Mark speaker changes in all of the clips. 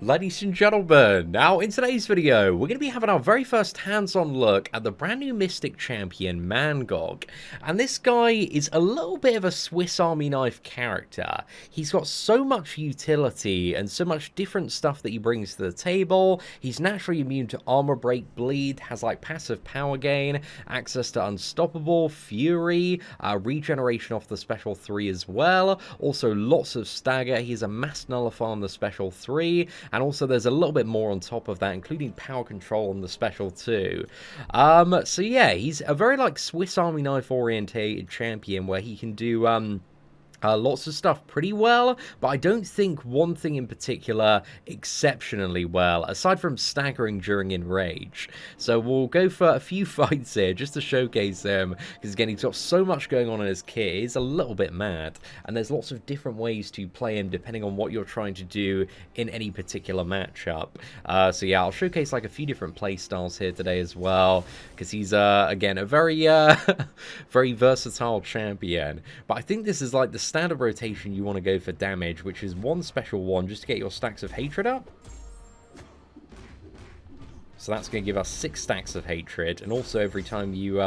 Speaker 1: Ladies and gentlemen, now in today's video, we're going to be having our very first hands-on look at the brand new Mystic champion, Mangog. And this guy is a little bit of a Swiss Army knife character. He's got so much utility and so much different stuff that he brings to the table. He's naturally immune to armor break, bleed, has like passive power gain, access to unstoppable, fury, regeneration off the special 3 as well. Also lots of stagger. He has a mass nullify on the special 3. And also there's a little bit more on top of that, including power control on the special too. So yeah, he's a very like Swiss Army knife orientated champion where he can do lots of stuff pretty well, but I don't think one thing in particular exceptionally well, aside from staggering during Enrage. So we'll go for a few fights here just to showcase him, because again, he's got so much going on in his kit. He's a little bit mad, and there's lots of different ways to play him depending on what you're trying to do in any particular matchup. So yeah, I'll showcase like a few different play styles here today as well, because he's again a very very versatile champion. But I think this is like the standard rotation you want to go for damage, which is one special one just to get your stacks of hatred up. So that's going to give us 6 stacks of hatred, and also every time you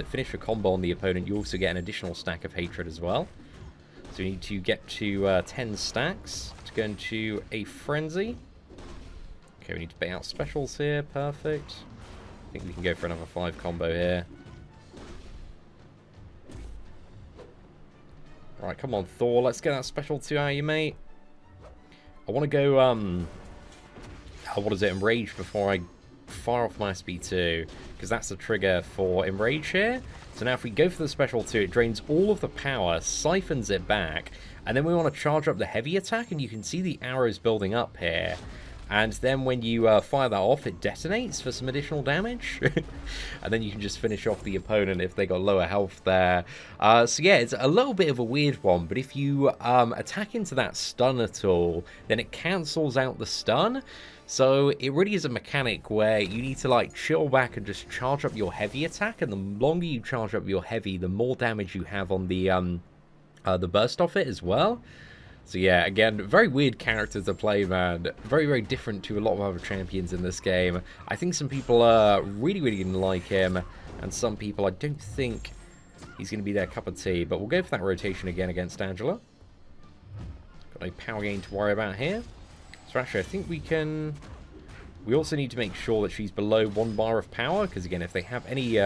Speaker 1: finish a combo on the opponent, you also get an additional stack of hatred as well. So we need to get to 10 stacks to go into a frenzy. Okay, we need to bait out specials here. Perfect. I think we can go for another 5 combo here. Right, come on, Thor. Let's get that special 2 out of you, mate. I want to go, Enrage before I fire off my SP2, because that's the trigger for Enrage here. So now if we go for the special 2, it drains all of the power, siphons it back, and then we want to charge up the heavy attack, and you can see the arrows building up here. And then when you fire that off, it detonates for some additional damage. And then you can just finish off the opponent if they got lower health there. So yeah, it's a little bit of a weird one. But if you attack into that stun at all, then it cancels out the stun. So it really is a mechanic where you need to like chill back and just charge up your heavy attack. And the longer you charge up your heavy, the more damage you have on the burst off it as well. So yeah, again, very weird character to play, man. Very, very different to a lot of other champions in this game. I think some people really, really didn't like him, and some people I don't think he's going to be their cup of tea. But we'll go for that rotation again against Angela. Got no power gain to worry about here. So actually, I think we can... We also need to make sure that she's below 1 bar of power, because again, if they have any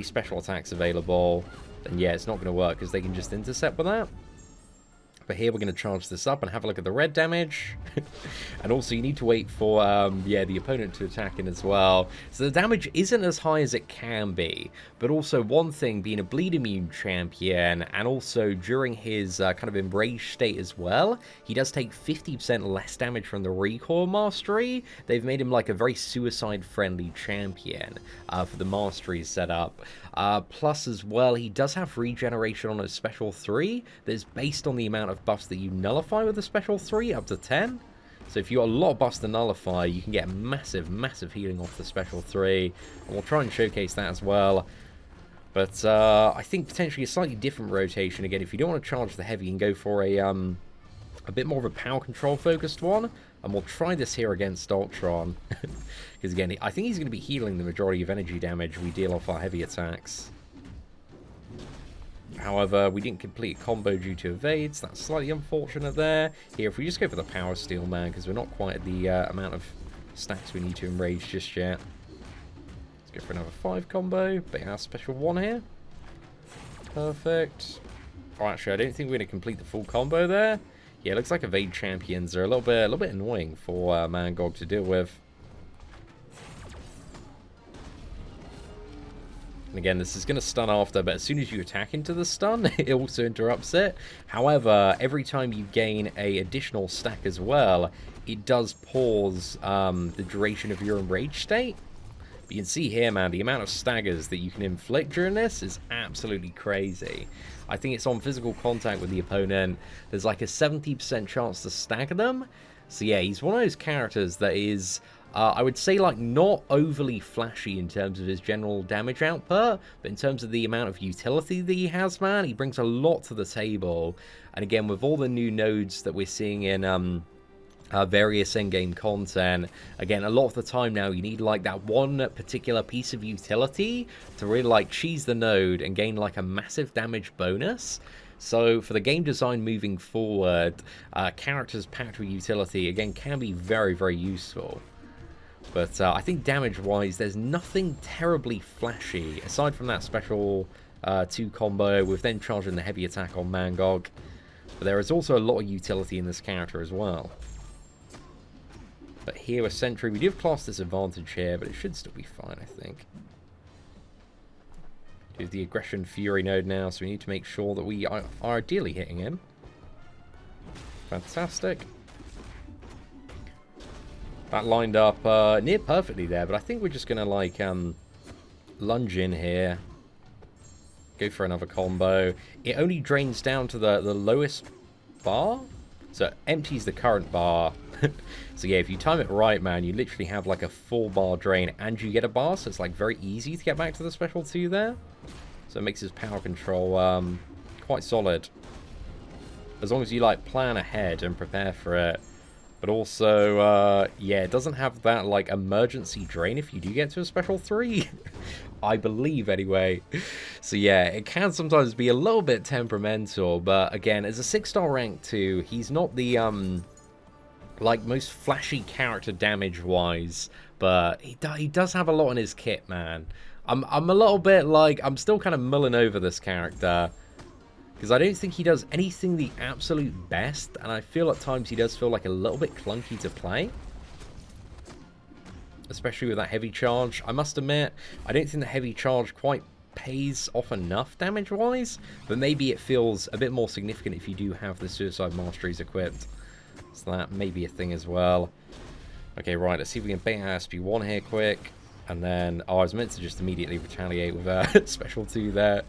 Speaker 1: special attacks available, then yeah, it's not going to work, because they can just intercept with that. But here we're going to charge this up and have a look at the red damage. And also you need to wait for yeah, the opponent to attack in as well. So the damage isn't as high as it can be. But also one thing, being a bleed immune champion, and also during his kind of enraged state as well, he does take 50% less damage from the recoil mastery. They've made him like a very suicide friendly champion for the mastery setup. Plus as well, he does have regeneration on his special 3 that is based on the amount of buffs that you nullify with the special 3 up to 10. So if you got a lot of buffs to nullify, you can get massive, massive healing off the special 3. And we'll try and showcase that as well. But I think potentially a slightly different rotation. Again, if you don't want to charge the heavy, you can go for a bit more of a power control focused one. And we'll try this here against Ultron. Because again, I think he's going to be healing the majority of energy damage we deal off our heavy attacks. However, we didn't complete a combo due to evades. That's slightly unfortunate there. Here, if we just go for the power steal, man, because we're not quite at the amount of stacks we need to enrage just yet. Let's go for another 5 combo. Bait our special 1 here. Perfect. Oh, actually, I don't think we're going to complete the full combo there. Yeah, it looks like evade champions are a little bit annoying for Mangog to deal with. And again, this is going to stun after, but as soon as you attack into the stun, it also interrupts it. However, every time you gain a additional stack as well, it does pause the duration of your enraged state. But you can see here, man, the amount of staggers that you can inflict during this is absolutely crazy. I think it's on physical contact with the opponent. There's like a 70% chance to stagger them. So yeah, he's one of those characters that is... I would say, like, not overly flashy in terms of his general damage output, but in terms of the amount of utility that he has, man, he brings a lot to the table. And again, with all the new nodes that we're seeing in various endgame content. Again, a lot of the time now you need like that one particular piece of utility to really like cheese the node and gain like a massive damage bonus. So for the game design moving forward, characters packed with utility again can be very, very useful. But I think damage-wise, there's nothing terribly flashy aside from that special 2 combo with then charging the heavy attack on Mangog. But there is also a lot of utility in this character as well. But here with Sentry, we do have class disadvantage here, but it should still be fine, I think. We have the Aggression Fury node now, so we need to make sure that we are ideally hitting him. Fantastic. That lined up near perfectly there, but I think we're just going to, like, lunge in here. Go for another combo. It only drains down to the lowest bar, so it empties the current bar. So yeah, if you time it right, man, you literally have like a 4-bar drain and you get a bar, so it's like very easy to get back to the special 2 there. So it makes his power control quite solid. As long as you like plan ahead and prepare for it. But also, yeah, it doesn't have that like emergency drain if you do get to a special 3. I believe anyway. So yeah, it can sometimes be a little bit temperamental, but again, as a 6-star rank 2, he's not the like most flashy character damage wise, but he does have a lot in his kit, man. I'm a little bit like, I'm still kind of mulling over this character because I don't think he does anything the absolute best, and I feel at times he does feel like a little bit clunky to play, especially with that heavy charge. I must admit, I don't think the heavy charge quite pays off enough damage wise, but maybe it feels a bit more significant if you do have the Suicide Masteries equipped. So that may be a thing as well. Okay, right, let's see if we can bait out SP1 here quick. And then, oh, I was meant to just immediately retaliate with a special 2 there.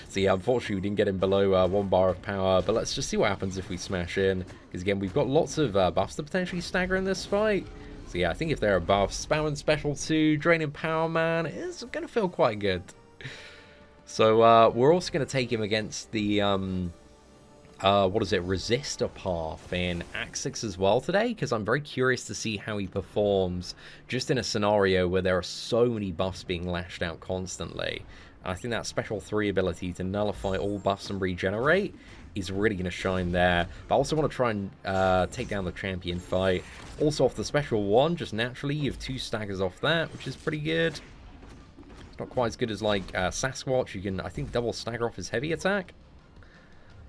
Speaker 1: So yeah, unfortunately we didn't get him below 1 bar of power. But let's just see what happens if we smash in. Because again, we've got lots of buffs to potentially stagger in this fight. So yeah, I think if there are buffs, spamming special 2, draining power, man, it's going to feel quite good. So we're also going to take him against the... what is it, Resistor path in Act 6 as well today, because I'm very curious to see how he performs just in a scenario where there are so many buffs being lashed out constantly. And I think that special 3 ability to nullify all buffs and regenerate is really going to shine there. But I also want to try and take down the champion fight. Also off the special 1, just naturally, you have 2 staggers off that, which is pretty good. It's not quite as good as like Sasquatch. You can, I think, double stagger off his heavy attack.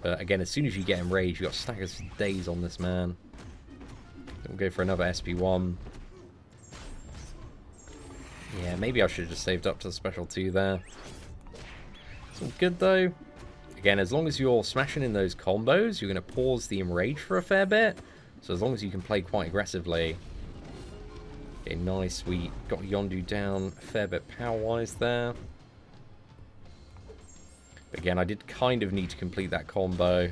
Speaker 1: But again, as soon as you get him rage, you've got staggers for days on this man. We'll go for another SP1. Yeah, maybe I should have just saved up to the special 2 there. It's all good though. Again, as long as you're smashing in those combos, you're going to pause the enrage for a fair bit. So as long as you can play quite aggressively. Okay, nice. We got Yondu down a fair bit power-wise there. Again, I did kind of need to complete that combo.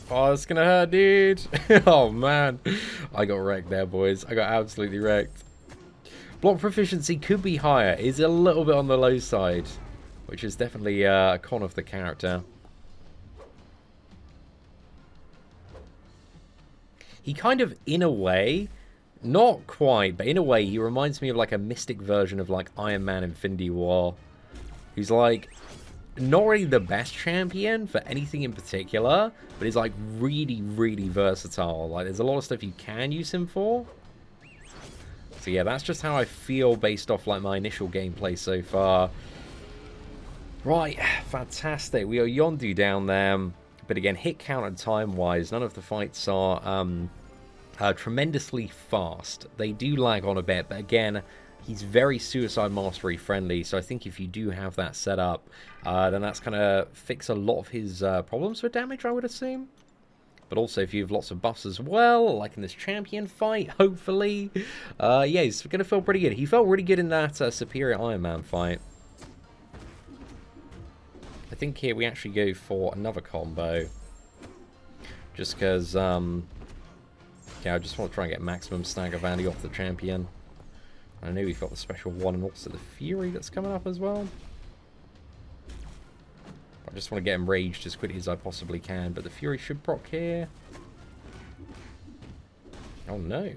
Speaker 1: Oh, it's gonna hurt, dude. Oh, man. I got wrecked there, boys. I got absolutely wrecked. Block proficiency could be higher. It's a little bit on the low side, which is definitely a con of the character. He kind of, in a way... Not quite, but in a way, he reminds me of like a mystic version of like Iron Man Infinity War. Who's like, not really the best champion for anything in particular, but he's like really, really versatile. Like there's a lot of stuff you can use him for. So yeah, that's just how I feel based off like my initial gameplay so far. Right, fantastic. We are Yondu down there. But again, hit count and time-wise, none of the fights are... tremendously fast. They do lag on a bit, but again, he's very Suicide Mastery friendly, so I think if you do have that set up, then that's going to fix a lot of his problems with damage, I would assume. But also, if you have lots of buffs as well, like in this champion fight, hopefully, yeah, he's going to feel pretty good. He felt really good in that Superior Iron Man fight. I think here we actually go for another combo, just because... yeah, I just want to try and get maximum stagger value off the champion. I know we've got the special 1 and also the Fury that's coming up as well. I just want to get him raged as quickly as I possibly can, but the Fury should proc here. Oh no. I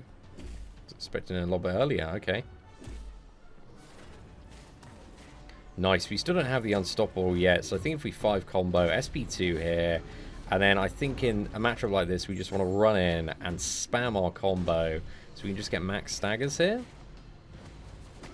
Speaker 1: was expecting it a little bit earlier, okay. Nice, we still don't have the Unstoppable yet, so I think if we 5 combo SP2 here, and then I think in a matchup like this, we just want to run in and spam our combo, so we can just get max staggers here.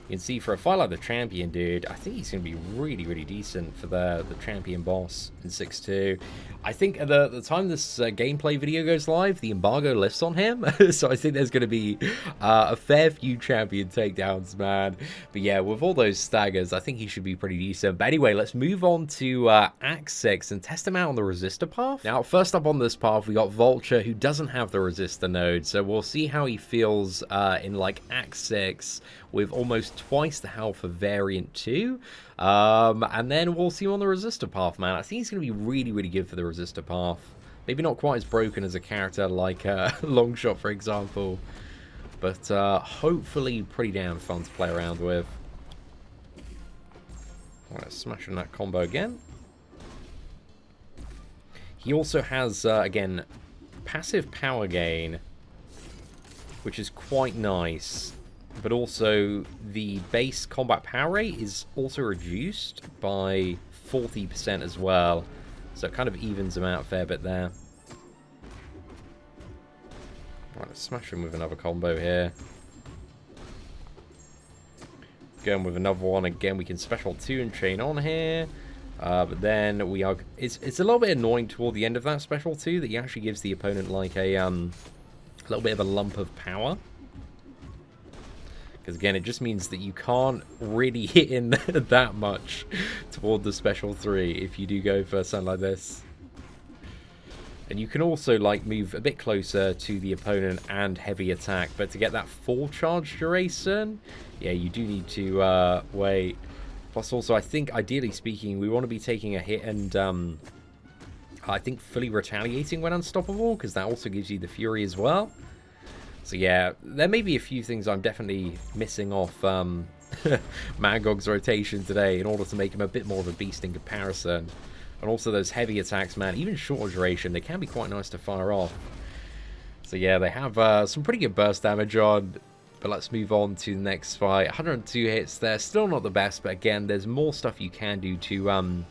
Speaker 1: You can see for a fight like the champion, dude, I think he's going to be really, really decent for the champion boss in 6-2. I think at the time this gameplay video goes live, the embargo lifts on him. So I think there's going to be a fair few champion takedowns, man. But yeah, with all those staggers, I think he should be pretty decent. But anyway, let's move on to Act 6 and test him out on the resistor path. Now, first up on this path, we got Vulture, who doesn't have the resistor node. So we'll see how he feels in like Act 6 with almost twice the health of Variant 2. And then we'll see him on the resistor path, man. I think he's going to be really, really good for the resistor path. Maybe not quite as broken as a character like Longshot, for example. But hopefully pretty damn fun to play around with. Alright, smashing that combo again. He also has, again, passive power gain, which is quite nice. But also, the base combat power rate is also reduced by 40% as well. So it kind of evens them out a fair bit there. Right, let's smash him with another combo here. Going with another one. Again, we can special 2 and chain on here. But then we are... It's a little bit annoying toward the end of that special 2 that he actually gives the opponent like a little bit of a lump of power. Because again, it just means that you can't really hit in that much toward the special 3 if you do go for something like this. And you can also like move a bit closer to the opponent and heavy attack, but to get that full charge duration, yeah, you do need to wait. Plus also, I think ideally speaking, we want to be taking a hit and I think fully retaliating when unstoppable, because that also gives you the Fury as well. So yeah, there may be a few things I'm definitely missing off Mangog's rotation today in order to make him a bit more of a beast in comparison. And also those heavy attacks, man, even shorter duration, they can be quite nice to fire off. So yeah, they have some pretty good burst damage on. But let's move on to the next fight. 102 hits there, still not the best, but again, there's more stuff you can do to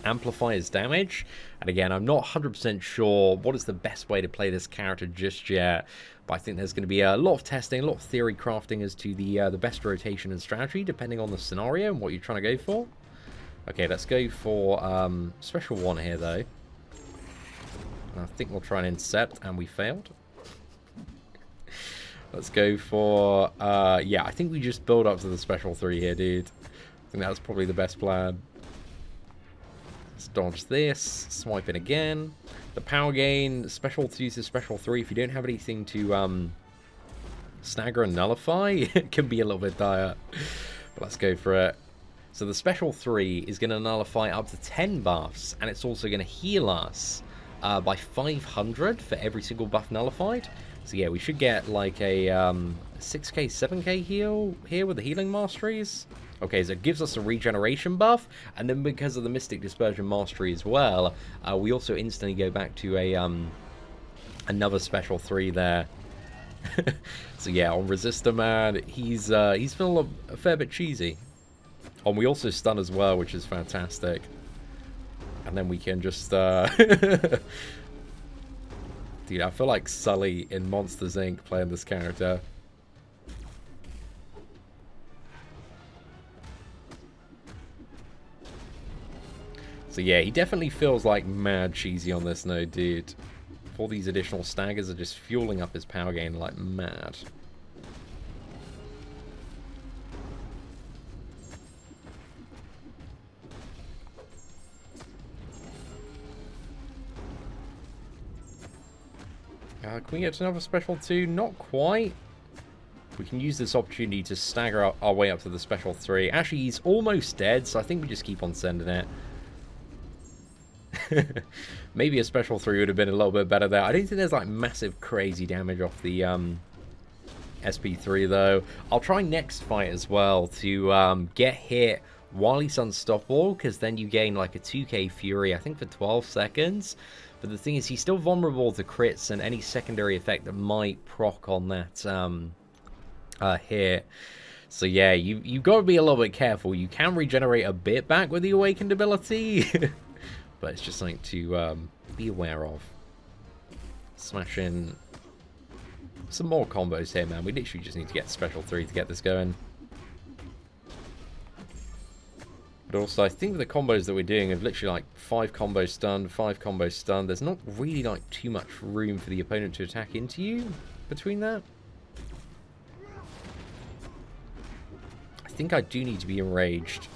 Speaker 1: amplify his damage. And again, I'm not 100% sure what is the best way to play this character just yet. But I think there's going to be a lot of testing, a lot of theory crafting as to the best rotation and strategy, depending on the scenario and what you're trying to go for. Okay, let's go for special 1 here, though. I think we'll try and intercept, and we failed. Let's go for... yeah, I think we just build up to the special 3 here, dude. I think that was probably the best plan. Let's dodge this. Swipe in again. The power gain, special 2 to special 3. If you don't have anything to stagger and nullify, it can be a little bit dire. But let's go for it. So the special 3 is going to nullify up to 10 buffs, and it's also going to heal us by 500 for every single buff nullified. So yeah, we should get like a 6k, 7k heal here with the healing masteries. Okay, so it gives us a regeneration buff, and then because of the Mystic Dispersion Mastery as well, we also instantly go back to a another special 3 there. So yeah, on Resistor, man, he's feeling a fair bit cheesy. And we also stun as well, which is fantastic. And then we can just... Dude, I feel like Sully in Monsters, Inc. playing this character. So yeah, he definitely feels like mad cheesy on this node, dude. All these additional staggers are just fueling up his power gain like mad. Can we get to another special 2? Not quite. We can use this opportunity to stagger our way up to the special 3. Actually, he's almost dead, so I think we just keep on sending it. Maybe a special 3 would have been a little bit better there. I don't think there's like massive crazy damage off the SP3 though. I'll try next fight as well to get hit while he's unstoppable, because then you gain like a 2k Fury, I think for 12 seconds. But the thing is, he's still vulnerable to crits and any secondary effect that might proc on that hit. So yeah, you've got to be a little bit careful. You can regenerate a bit back with the Awakened ability, but it's just something to be aware of. Smash in some more combos here, man. We literally just need to get special 3 to get this going. But also, I think the combos that we're doing have literally like 5 combos stunned, 5 combos stunned. There's not really like too much room for the opponent to attack into you between that. I think I do need to be enraged.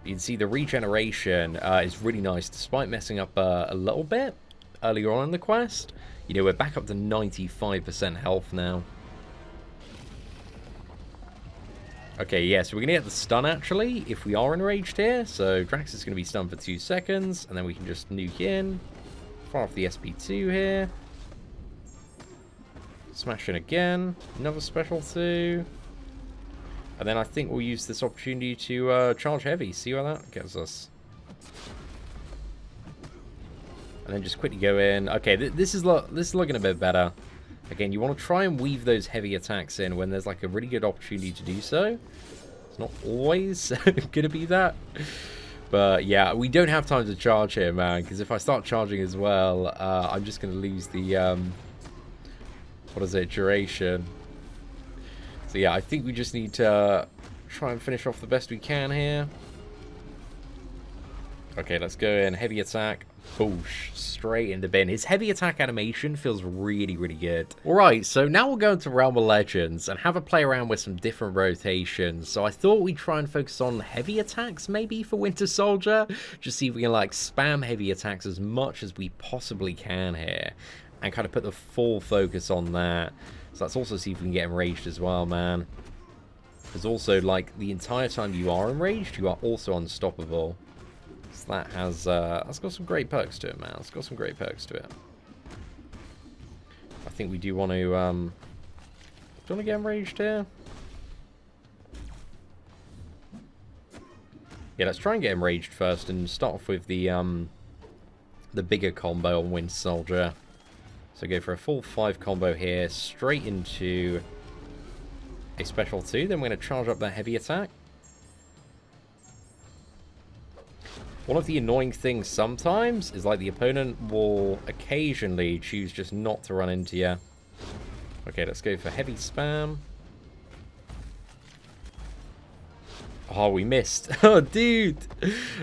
Speaker 1: You can see the regeneration is really nice, despite messing up a little bit earlier on in the quest. You know, we're back up to 95% health now. Okay, yeah, so we're going to get the stun, actually, if we are enraged here. So Drax is going to be stunned for 2 seconds, and then we can just nuke in. Fire off the SP2 here. Smash in again. Another special 2. And then I think we'll use this opportunity to charge heavy. See what that gets us. And then just quickly go in. Okay, this is looking a bit better. Again, you want to try and weave those heavy attacks in when there's like a really good opportunity to do so. It's not always going to be that. But yeah, we don't have time to charge here, man. Because if I start charging as well, I'm just going to lose the, what is it, duration. So yeah, I think we just need to try and finish off the best we can here. Okay, let's go in. Heavy attack. Boosh. Straight in the bin. His heavy attack animation feels really, really good. Alright, so now we'll go into Realm of Legends and have a play around with some different rotations. So I thought we'd try and focus on heavy attacks maybe for Winter Soldier. Just see if we can like spam heavy attacks as much as we possibly can here. And kind of put the full focus on that. So let's also see if we can get enraged as well, man. Because also, like, the entire time you are enraged, you are also unstoppable. So that has, that's got some great perks to it, man. It's got some great perks to it. I think we do want to, do you want to get enraged here? Yeah, let's try and get enraged first and start off with the bigger combo on Winter Soldier. So go for a full 5 combo here, straight into a special 2. Then we're going to charge up that heavy attack. One of the annoying things sometimes is like the opponent will occasionally choose just not to run into you. Okay, let's go for heavy spam. Oh, we missed. Oh, dude.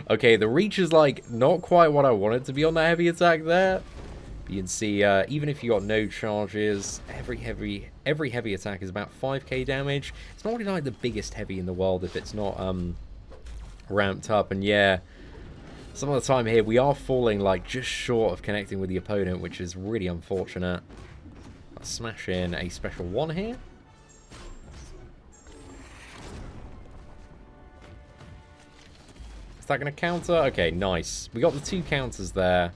Speaker 1: Okay, the reach is like not quite what I wanted to be on that heavy attack there. You can see, even if you got no charges, every heavy attack is about 5k damage. It's not really like the biggest heavy in the world if it's not ramped up. And yeah, some of the time here we are falling like just short of connecting with the opponent, which is really unfortunate. Let's smash in a special 1 here. Is that going to counter? Okay, nice. We got the 2 counters there.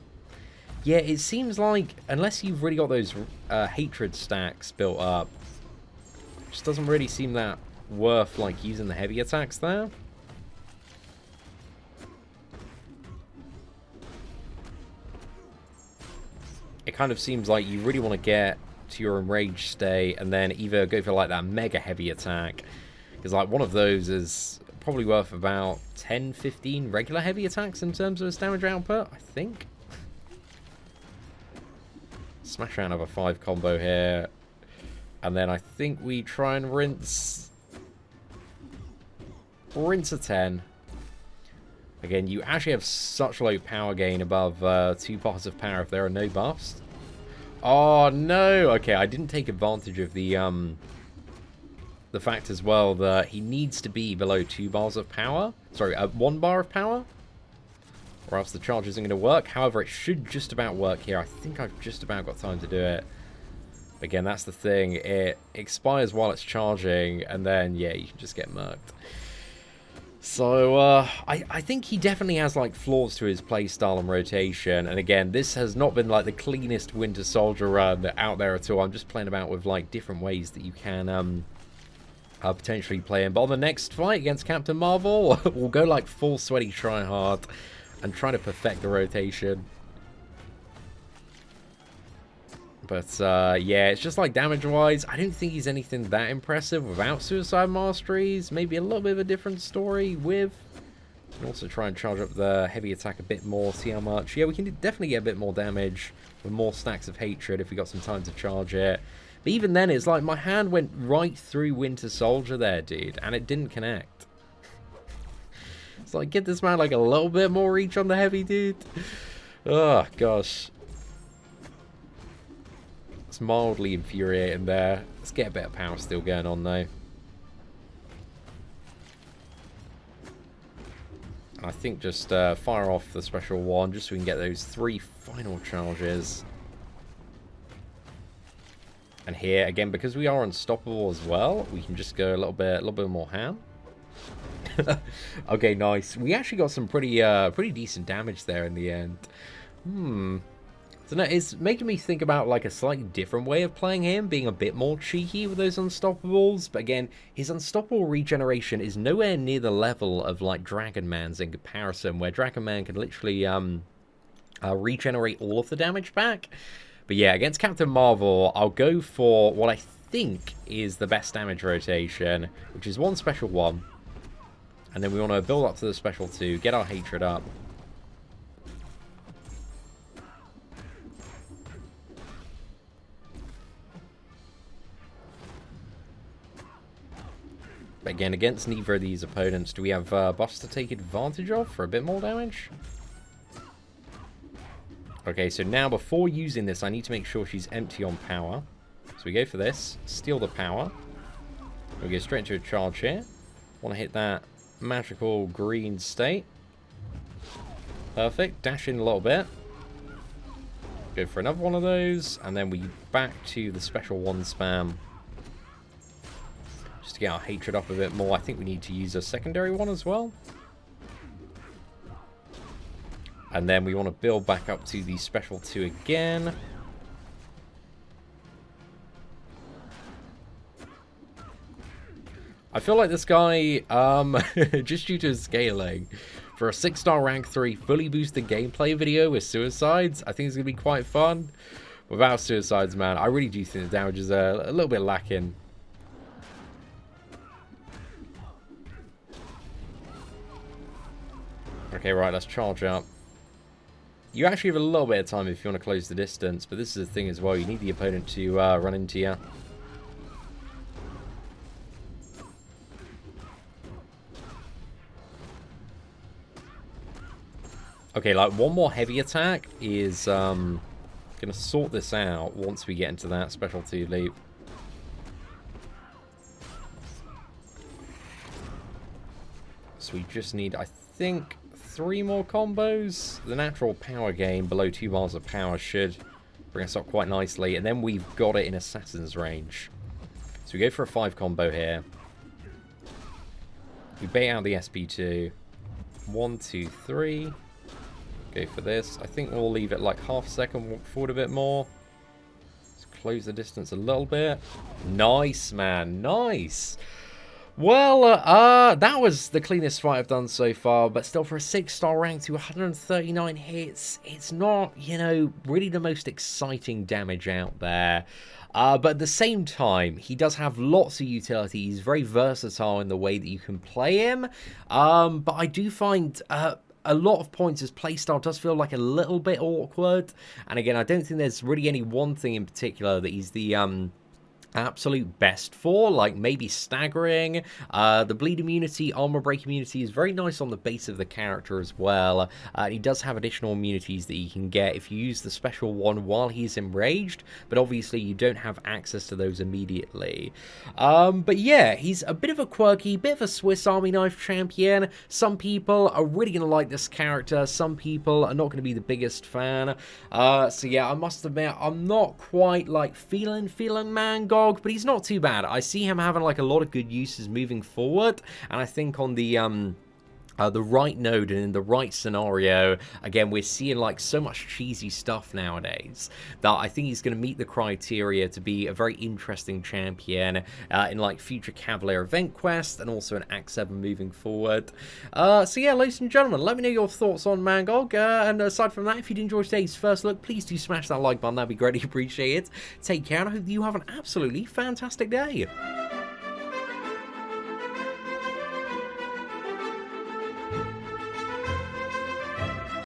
Speaker 1: Yeah, it seems like, unless you've really got those hatred stacks built up, it just doesn't really seem that worth, like, using the heavy attacks there. It kind of seems like you really want to get to your enraged state and then either go for, like, that mega heavy attack. Because, like, one of those is probably worth about 10, 15 regular heavy attacks in terms of its damage output, I think. Smash out another 5 combo here. And then I think we try and rinse a 10. Again, you actually have such low power gain above 2 bars of power if there are no buffs. Oh, no. Okay, I didn't take advantage of the fact as well that he needs to be below 2 bars of power. Sorry, 1 bar of power. Or else the charge isn't going to work. However, it should just about work here. I think I've just about got time to do it. Again, that's the thing. It expires while it's charging, and then, yeah, you can just get murked. So, I think he definitely has, like, flaws to his playstyle and rotation. And again, this has not been, like, the cleanest Winter Soldier run out there at all. I'm just playing about with, like, different ways that you can potentially play him. But on the next fight against Captain Marvel, we'll go like full sweaty try hard and try to perfect the rotation. But yeah, it's just like damage-wise, I don't think he's anything that impressive without Suicide Masteries. Maybe a little bit of a different story with. We can also try and charge up the heavy attack a bit more, see how much. Yeah, we can definitely get a bit more damage with more stacks of hatred if we got some time to charge it. But even then, it's like my hand went right through Winter Soldier there, dude, and it didn't connect. It's like, get this man like a little bit more reach on the heavy, dude. Oh, gosh. It's mildly infuriating there. Let's get a bit of power still going on, though. I think just fire off the special one just so we can get those 3 final charges. And here, again, because we are unstoppable as well, we can just go a little bit more ham. Okay, nice. We actually got some pretty decent damage there in the end. So no, it's making me think about like a slightly different way of playing him, being a bit more cheeky with those unstoppables. But again, his unstoppable regeneration is nowhere near the level of like Dragon Man's in comparison, where Dragon Man can literally regenerate all of the damage back. But yeah, against Captain Marvel, I'll go for what I think is the best damage rotation, which is 1 special 1. And then we want to build up to the special 2, get our hatred up. But again, against neither of these opponents, do we have buffs to take advantage of for a bit more damage? Okay, so now before using this, I need to make sure she's empty on power. So we go for this, steal the power. We go straight into a charge here. Want to hit that magical green state. Perfect. Dash in a little bit. Go for another one of those, and then we back to the special 1 spam. Just to get our hatred up a bit more. I think we need to use a secondary one as well. And then we want to build back up to the special 2 again. I feel like this guy, just due to his scaling, for a 6-star rank 3 fully boosted gameplay video with suicides, I think it's going to be quite fun. Without suicides, man, I really do think the damage is a little bit lacking. Okay, right, let's charge up. You actually have a little bit of time if you want to close the distance, but this is the thing as well. You need the opponent to run into you. Okay, like one more heavy attack is going to sort this out once we get into that special 2 leap. So we just need, I think, 3 more combos. The natural power gain below 2 bars of power should bring us up quite nicely. And then we've got it in Assassin's range. So we go for a 5 combo here. We bait out the SP2. 1, 2, 3. Go for this. I think we'll leave it like half a second, walk forward a bit more. Let's close the distance a little bit. Nice, man. Nice. Well, that was the cleanest fight I've done so far, but still for a 6-star rank to 139 hits, it's not, you know, really the most exciting damage out there. But at the same time, he does have lots of utility. He's very versatile in the way that you can play him. But I do find a lot of points his playstyle does feel like a little bit awkward. And again, I don't think there's really any one thing in particular that he's the absolute best for, like maybe staggering. The bleed immunity, armor break immunity is very nice on the base of the character as well. He does have additional immunities that you can get if you use the special one while he's enraged, but obviously you don't have access to those immediately. But yeah, he's a bit of a quirky, bit of a Swiss Army knife champion. Some people are really going to like this character, some people are not going to be the biggest fan. So yeah, I must admit, I'm not quite like feeling Mangog, but he's not too bad. I see him having like a lot of good uses moving forward, and I think on the the right node and in the right scenario. Again, we're seeing like so much cheesy stuff nowadays that I think he's going to meet the criteria to be a very interesting champion in like future Cavalier event quest and also an Act 7 moving forward. So yeah, ladies and gentlemen, let me know your thoughts on Mangog, and aside from that, if you did enjoy today's first look, please do smash that like button, that'd be greatly appreciated. Take care, and I hope you have an absolutely fantastic day.